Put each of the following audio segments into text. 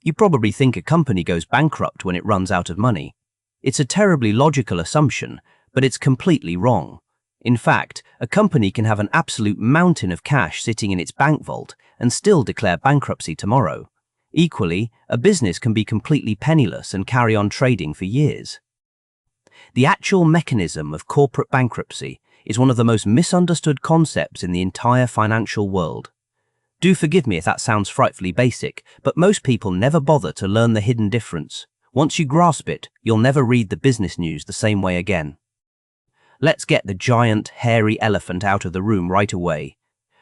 You probably think a company goes bankrupt when it runs out of money. It's a terribly logical assumption, but it's completely wrong. In fact, a company can have an absolute mountain of cash sitting in its bank vault and still declare bankruptcy tomorrow. Equally, a business can be completely penniless and carry on trading for years. The actual mechanism of corporate bankruptcy is one of the most misunderstood concepts in the entire financial world. Do forgive me if that sounds frightfully basic, but most people never bother to learn the hidden difference. Once you grasp it, you'll never read the business news the same way again. Let's get the giant, hairy elephant out of the room right away.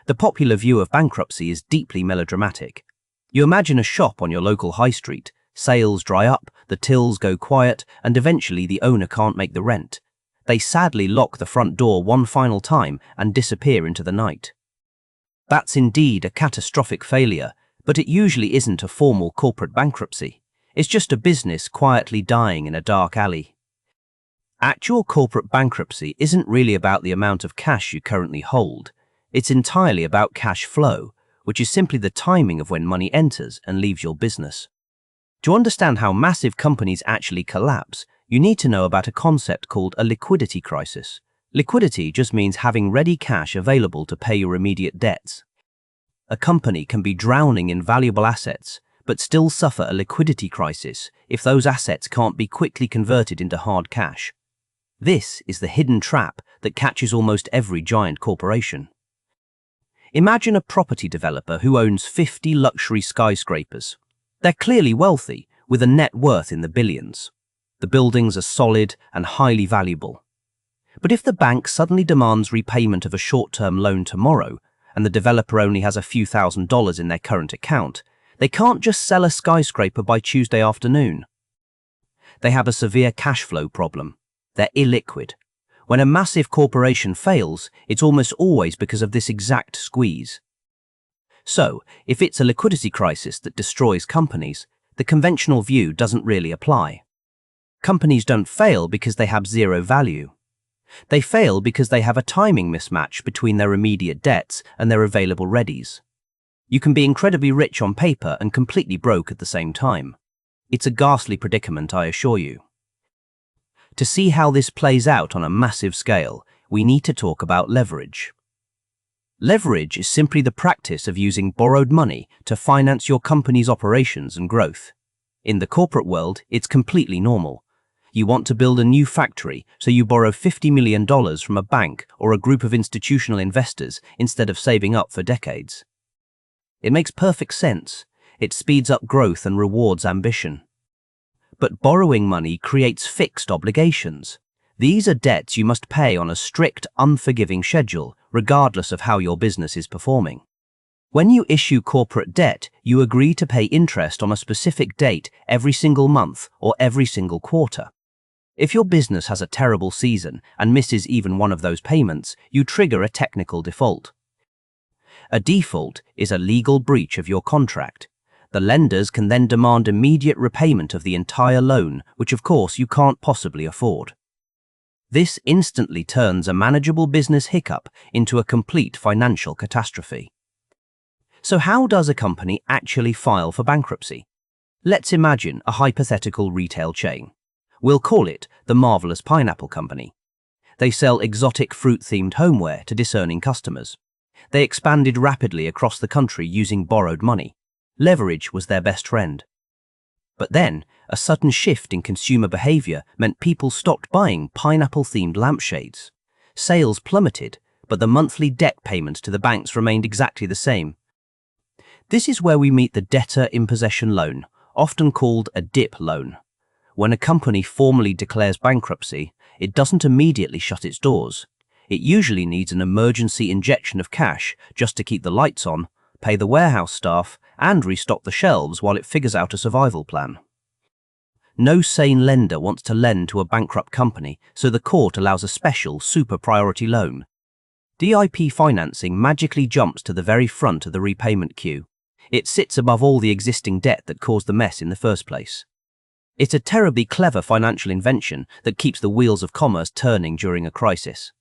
The popular view of bankruptcy is deeply melodramatic. You imagine a shop on your local high street, sales dry up, the tills go quiet, and eventually the owner can't make the rent. They sadly lock the front door one final time and disappear into the night. That's indeed a catastrophic failure, but it usually isn't a formal corporate bankruptcy. It's just a business quietly dying in a dark alley. Actual corporate bankruptcy isn't really about the amount of cash you currently hold. It's entirely about cash flow, which is simply the timing of when money enters and leaves your business. To understand how massive companies actually collapse, you need to know about a concept called a liquidity crisis. Liquidity just means having ready cash available to pay your immediate debts. A company can be drowning in valuable assets, but still suffer a liquidity crisis if those assets can't be quickly converted into hard cash. This is the hidden trap that catches almost every giant corporation. Imagine a property developer who owns 50 luxury skyscrapers. They're clearly wealthy, with a net worth in the billions. The buildings are solid and highly valuable. But if the bank suddenly demands repayment of a short-term loan tomorrow, and the developer only has a few $1,000s in their current account, they can't just sell a skyscraper by Tuesday afternoon. They have a severe cash flow problem. They're illiquid. When a massive corporation fails, it's almost always because of this exact squeeze. So, if it's a liquidity crisis that destroys companies, the conventional view doesn't really apply. Companies don't fail because they have zero value. They fail because they have a timing mismatch between their immediate debts and their available readies. You can be incredibly rich on paper and completely broke at the same time. It's a ghastly predicament, I assure you. To see how this plays out on a massive scale, we need to talk about leverage. Leverage is simply the practice of using borrowed money to finance your company's operations and growth. In the corporate world, it's completely normal. You want to build a new factory, so you borrow $50 million from a bank or a group of institutional investors instead of saving up for decades. It makes perfect sense. It speeds up growth and rewards ambition. But borrowing money creates fixed obligations. These are debts you must pay on a strict, unforgiving schedule, regardless of how your business is performing. When you issue corporate debt, you agree to pay interest on a specific date every single month or every single quarter. If your business has a terrible season and misses even one of those payments, you trigger a technical default. A default is a legal breach of your contract. The lenders can then demand immediate repayment of the entire loan, which of course you can't possibly afford. This instantly turns a manageable business hiccup into a complete financial catastrophe. So how does a company actually file for bankruptcy? Let's imagine a hypothetical retail chain. We'll call it the Marvelous Pineapple Company. They sell exotic fruit-themed homeware to discerning customers. They expanded rapidly across the country using borrowed money. Leverage was their best friend. But then, a sudden shift in consumer behavior meant people stopped buying pineapple-themed lampshades. Sales plummeted, but the monthly debt payments to the banks remained exactly the same. This is where we meet the debtor in possession loan, often called a DIP loan. When a company formally declares bankruptcy, it doesn't immediately shut its doors. It usually needs an emergency injection of cash just to keep the lights on, pay the warehouse staff, and restock the shelves while it figures out a survival plan. No sane lender wants to lend to a bankrupt company, so the court allows a special super priority loan. DIP financing magically jumps to the very front of the repayment queue. It sits above all the existing debt that caused the mess in the first place. It's a terribly clever financial invention that keeps the wheels of commerce turning during a crisis.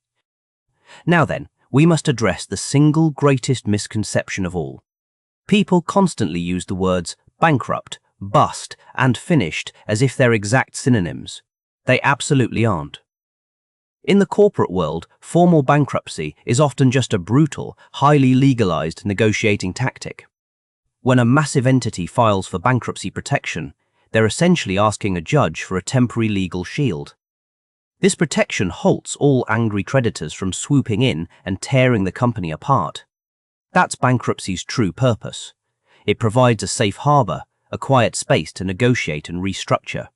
Now then, we must address the single greatest misconception of all. People constantly use the words bankrupt bust, and finished as if they're exact synonyms. They absolutely aren't. In the corporate world, formal bankruptcy is often just a brutal, highly legalized negotiating tactic. When a massive entity files for bankruptcy protection, they're essentially asking a judge for a temporary legal shield. This protection halts all angry creditors from swooping in and tearing the company apart. That's bankruptcy's true purpose. It provides a safe harbor, a quiet space to negotiate and restructure.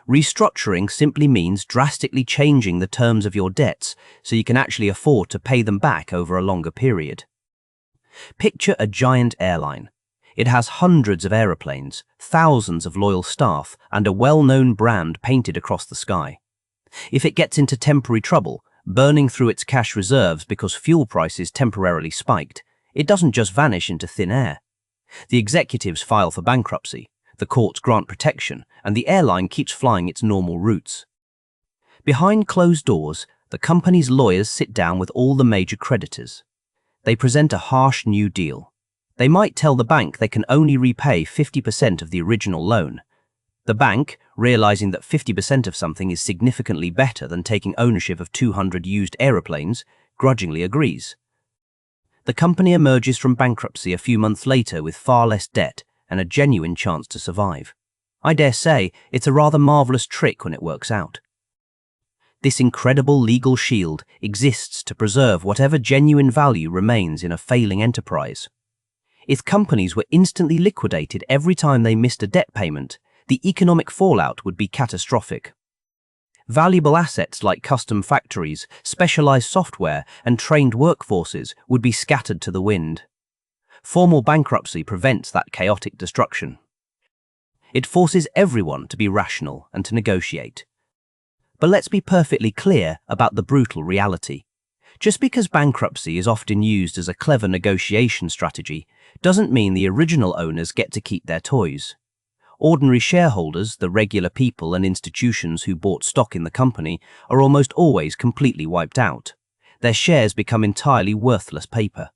Restructuring simply means drastically changing the terms of your debts so you can actually afford to pay them back over a longer period. Picture a giant airline. It has hundreds of aeroplanes, thousands of loyal staff, and a well-known brand painted across the sky. If it gets into temporary trouble, burning through its cash reserves because fuel prices temporarily spiked, it doesn't just vanish into thin air. The executives file for bankruptcy, the courts grant protection, and the airline keeps flying its normal routes. Behind closed doors, the company's lawyers sit down with all the major creditors. They present a harsh new deal. They might tell the bank they can only repay 50% of the original loan. The bank, realizing that 50% of something is significantly better than taking ownership of 200 used aeroplanes, grudgingly agrees. The company emerges from bankruptcy a few months later with far less debt and a genuine chance to survive. I dare say it's a rather marvelous trick when it works out. This incredible legal shield exists to preserve whatever genuine value remains in a failing enterprise. If companies were instantly liquidated every time they missed a debt payment, the economic fallout would be catastrophic. Valuable assets like custom factories, specialized software, and trained workforces would be scattered to the wind. Formal bankruptcy prevents that chaotic destruction. It forces everyone to be rational and to negotiate. But let's be perfectly clear about the brutal reality. Just because bankruptcy is often used as a clever negotiation strategy doesn't mean the original owners get to keep their toys. Ordinary shareholders, the regular people and institutions who bought stock in the company, are almost always completely wiped out. Their shares become entirely worthless paper.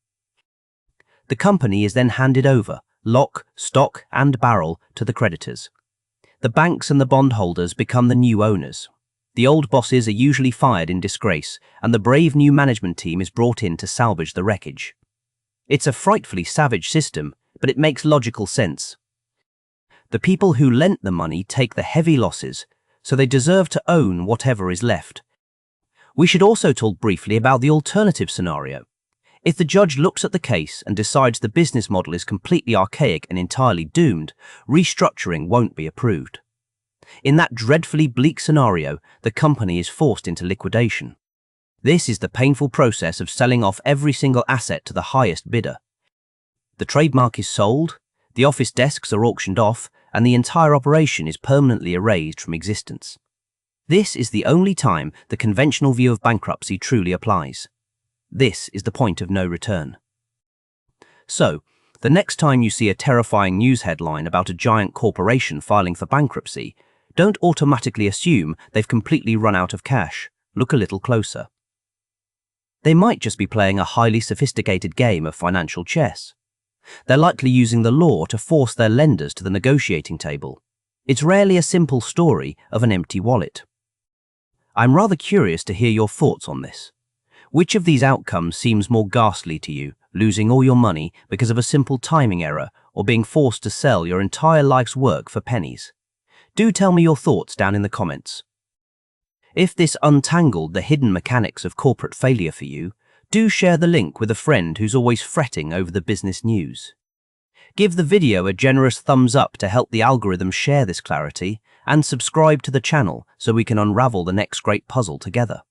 The company is then handed over, lock, stock, and barrel, to the creditors. The banks and the bondholders become the new owners. The old bosses are usually fired in disgrace, and the brave new management team is brought in to salvage the wreckage. It's a frightfully savage system, but it makes logical sense. The people who lent the money take the heavy losses, so they deserve to own whatever is left. We should also talk briefly about the alternative scenario. If the judge looks at the case and decides the business model is completely archaic and entirely doomed, restructuring won't be approved. In that dreadfully bleak scenario, the company is forced into liquidation. This is the painful process of selling off every single asset to the highest bidder. The trademark is sold, the office desks are auctioned off, and the entire operation is permanently erased from existence. This is the only time the conventional view of bankruptcy truly applies. This is the point of no return. So, the next time you see a terrifying news headline about a giant corporation filing for bankruptcy, don't automatically assume they've completely run out of cash. Look a little closer. They might just be playing a highly sophisticated game of financial chess. They're likely using the law to force their lenders to the negotiating table. It's rarely a simple story of an empty wallet. I'm rather curious to hear your thoughts on this. Which of these outcomes seems more ghastly to you, losing all your money because of a simple timing error or being forced to sell your entire life's work for pennies? Do tell me your thoughts down in the comments. If this untangled the hidden mechanics of corporate failure for you, do share the link with a friend who's always fretting over the business news. Give the video a generous thumbs up to help the algorithm share this clarity, and subscribe to the channel so we can unravel the next great puzzle together.